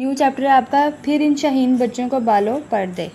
New chapter ہے آپ کا پھر ان شہین بچوں کو بالو پڑھ دے.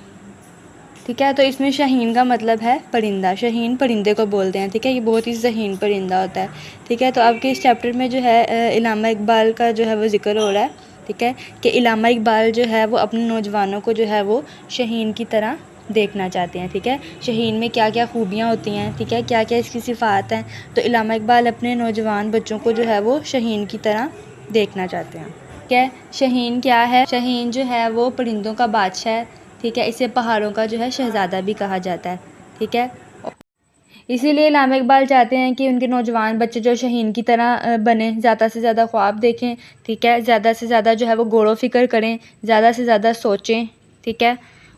ٹھیک ہے، تو اس میں شہین کا مطلب ہے پرندہ. شہین پرندے کو بولتے ہیں. ٹھیک ہے، یہ بہت ہی ذہین پرندہ ہوتا ہے. ٹھیک ہے، تو آپ کے اس چیپٹر میں جو ہے علامہ اقبال کا جو ہے وہ ذکر ہو رہا ہے. ٹھیک ہے، کہ علامہ اقبال جو ہے وہ اپنے نوجوانوں کو جو ہے وہ شہین کی طرح دیکھنا چاہتے ہیں. ٹھیک ہے، شہین میں کیا کیا خوبیاں ہوتی ہیں، ٹھیک ہے، کیا کیا اس کی صفات ہیں. تو علامہ اقبال اپنے نوجوان بچوں کو جو ہے وہ شہین کی طرح دیکھنا چاہتے ہیں. ٹھیک ہے، شہین کیا ہے؟ شہین جو ہے وہ پرندوں کا بادشاہ ہے. ٹھیک ہے، اسے پہاڑوں کا جو ہے شہزادہ بھی کہا جاتا ہے. ٹھیک ہے، اسی لیے علامہ اقبال چاہتے ہیں کہ ان کے نوجوان بچے جو شہین کی طرح بنیں، زیادہ سے زیادہ خواب دیکھیں. ٹھیک ہے، زیادہ سے زیادہ جو ہے وہ غور و فکر کریں، زیادہ سے زیادہ سوچیں. ٹھیک ہے،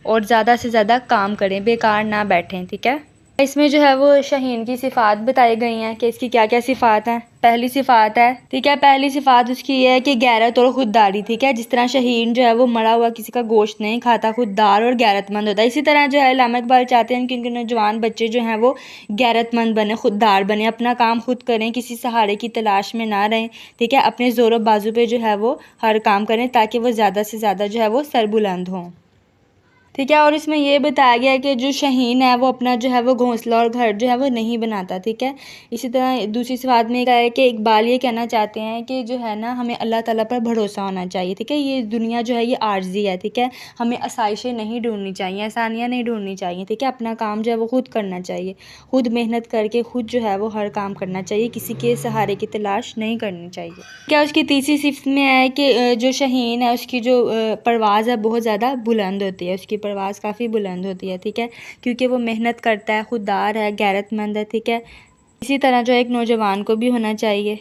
اور زیادہ سے زیادہ کام کریں، بیکار نہ بیٹھیں. ٹھیک ہے، اس میں جو ہے وہ شہین کی صفات بتائی گئی ہیں کہ اس کی کیا کیا صفات ہیں. پہلی صفات ہے، ٹھیک ہے، پہلی صفات اس کی یہ ہے کہ غیرت اور خودداری. ٹھیک ہے، جس طرح شہین جو ہے وہ مرا ہوا کسی کا گوشت نہیں کھاتا، خوددار اور غیرت مند ہوتا ہے، اسی طرح جو ہے علامہ اقبال چاہتے ہیں کہ ان کے نوجوان بچے جو ہیں وہ غیرت مند بنے، خوددار بنے، اپنا کام خود کریں، کسی سہارے کی تلاش میں نہ رہیں. ٹھیک ہے، اپنے زور و بازو پہ جو ہے وہ ہر کام کریں تاکہ وہ زیادہ سے زیادہ جو ہے وہ سربلند ہوں. ٹھیک ہے، اور اس میں یہ بتایا گیا ہے کہ جو شہین ہے وہ اپنا جو ہے وہ گھونسلہ اور گھر جو ہے وہ نہیں بناتا. ٹھیک ہے، اسی طرح دوسری صفات میں ہے کہ اقبال یہ کہنا چاہتے ہیں کہ جو ہے نا ہمیں اللہ تعالیٰ پر بھروسہ ہونا چاہیے. ٹھیک ہے، یہ دنیا جو ہے یہ عارضی ہے. ٹھیک ہے، ہمیں آسائشیں نہیں ڈھونڈنی چاہیے، آسانیاں نہیں ڈھونڈنی چاہیے. ٹھیک ہے، اپنا کام جو ہے وہ خود کرنا چاہیے، خود محنت کر کے خود جو ہے وہ ہر کام کرنا چاہیے، کسی کے سہارے کی تلاش نہیں کرنی چاہیے. کیا اس کی تیسری صفت میں ہے کہ جو شہین ہے اس کی جو پرواز ہے بہت زیادہ بلند ہوتی ہے، اس کی پرواز کافی بلند ہوتی ہے. ٹھیک ہے، کیونکہ وہ محنت کرتا ہے، خوددار ہے، غیرت مند ہے. ٹھیک ہے، اسی طرح جو ایک نوجوان کو بھی ہونا چاہیے،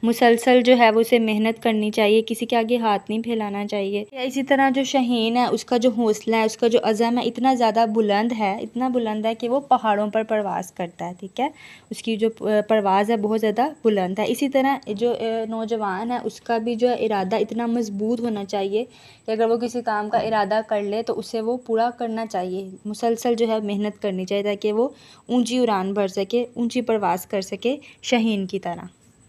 مسلسل جو ہے وہ اسے محنت کرنی چاہیے، کسی کے آگے ہاتھ نہیں پھیلانا چاہیے. اسی طرح جو شہین ہے اس کا جو حوصلہ ہے، اس کا جو عزم ہے اتنا زیادہ بلند ہے، اتنا بلند ہے کہ وہ پہاڑوں پر پرواز کرتا ہے. ٹھیک ہے، اس کی جو پرواز ہے بہت زیادہ بلند ہے. اسی طرح جو نوجوان ہے اس کا بھی جو ارادہ اتنا مضبوط ہونا چاہیے کہ اگر وہ کسی کام کا ارادہ کر لے تو اسے وہ پورا کرنا چاہیے، مسلسل جو ہے محنت کرنی چاہیے تاکہ وہ اونچی اڑان بھر سکے، اونچی پرواز کر سکے شہین کی طرح.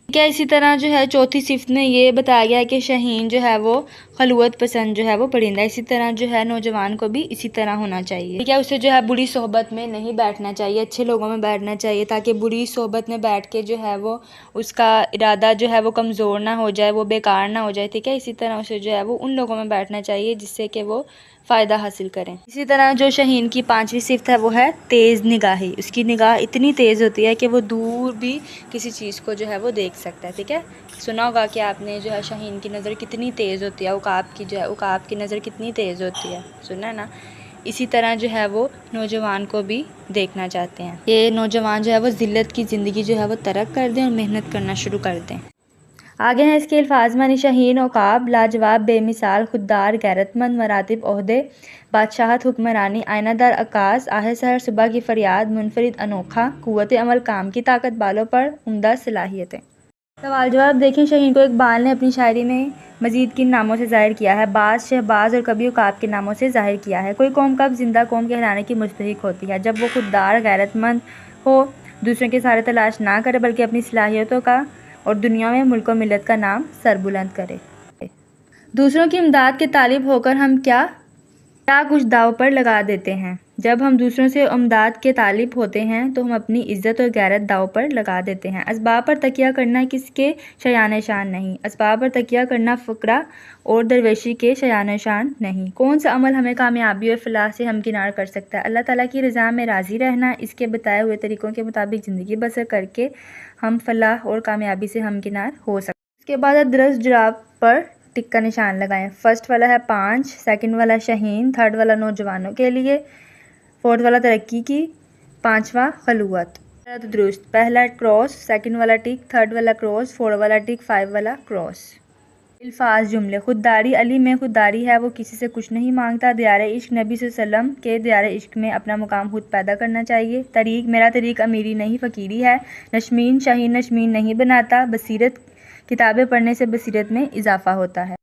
ٹھیک ہے، اسی طرح جو ہے چوتھی صفت میں یہ بتایا گیا ہے کہ شہین جو ہے وہ خلوت پسند جو ہے وہ پرندہ. اسی طرح جو ہے نوجوان کو بھی اسی طرح ہونا چاہیے. ٹھیک ہے، اسے جو ہے بری صحبت میں نہیں بیٹھنا چاہیے، اچھے لوگوں میں بیٹھنا چاہیے تاکہ بری صحبت میں بیٹھ کے جو ہے وہ اس کا ارادہ جو ہے وہ کمزور نہ ہو جائے، وہ بیکار نہ ہو جائے. ٹھیک ہے، اسی طرح اسے جو ہے وہ ان لوگوں میں بیٹھنا چاہیے جس سے کہ وہ فائدہ حاصل کریں. اسی طرح جو شہین کی پانچویں صفت ہے وہ ہے تیز نگاہی. اس کی نگاہ اتنی تیز ہوتی ہے کہ وہ دور بھی کسی چیز کو جو ہے وہ دیکھ سکتا ہے. ٹھیک ہے، سنا ہوگا کہ آپ نے جو ہے شہین کی نظر کتنی تیز ہوتی ہے، عقاب کی جو ہے عقاب کی نظر کتنی تیز ہوتی ہے، سنا ہے نا. اسی طرح جو ہے وہ نوجوان کو بھی دیکھنا چاہتے ہیں، یہ نوجوان جو ہے وہ ذلت کی زندگی جو ہے وہ ترک کر دیں اور محنت کرنا شروع کر دیں. آگے ہیں اس کے الفاظ میں، شہین عقاب لاجواب بے مثال خوددار غیرت مند مراتب عہدے بادشاہت حکمرانی آئینہ دار عکاس آہ سحر صبح کی فریاد منفرد انوکھا قوت عمل کام کی طاقت بالوں پر عمدہ صلاحیتیں. سوال جواب دیکھیں، شہین کو اقبال نے اپنی شاعری میں مزید کن ناموں سے ظاہر کیا ہے؟ باز، شہباز اور کبھی عقاب کے ناموں سے ظاہر کیا ہے. کوئی قوم کب زندہ قوم کہلانے کی مستحق ہوتی ہے؟ جب وہ خوددار غیرت مند ہو، دوسروں کے سہارے تلاش نہ کرے بلکہ اپنی صلاحیتوں کا اور دنیا میں ملک و ملت کا نام سربلند کرے. دوسروں کی امداد کے طالب ہو کر ہم کیا کچھ داؤ پر لگا دیتے ہیں. جب ہم دوسروں سے امداد کے طالب ہوتے ہیں تو ہم اپنی عزت اور غیرت داؤ پر لگا دیتے ہیں. اسباب پر تکیہ کرنا کس کے شایان شان نہیں، اسباب پر تکیہ کرنا فقرا اور درویشی کے شایان شان نہیں. کون سا عمل ہمیں کامیابی اور فلاح سے ہمکنار کر سکتا ہے؟ اللہ تعالیٰ کی رضا میں راضی رہنا، اس کے بتائے ہوئے طریقوں کے مطابق زندگی بسر کر کے ہم فلاح اور کامیابی سے ہمکنار ہو سکتے ہیں. اس کے بعد درست جراب پر ٹک کا نشان لگائیں. فرسٹ والا ہے 5، سیکنڈ والا شہین، تھرڈ والا نوجوانوں کے لیے، فورتھ والا ترقی کی، پانچواں خلوت. درست، پہلا کراس، سیکنڈ والا ٹک، تھرڈ والا کراس، فورتھ والا ٹک، 5 والا کراس. الفاظ جملے. خودداری، علی میں خودداری ہے، وہ کسی سے کچھ نہیں مانگتا. دیار عشق، نبی صلی اللہ علیہ وسلم کے دیار عشق میں اپنا مقام خود پیدا کرنا چاہیے. طریق، میرا طریق امیری نہیں فقیری ہے. نشمین، شہین نشمین نہیں بناتا. بصیرت، کتابیں پڑھنے سے بصیرت میں اضافہ ہوتا ہے.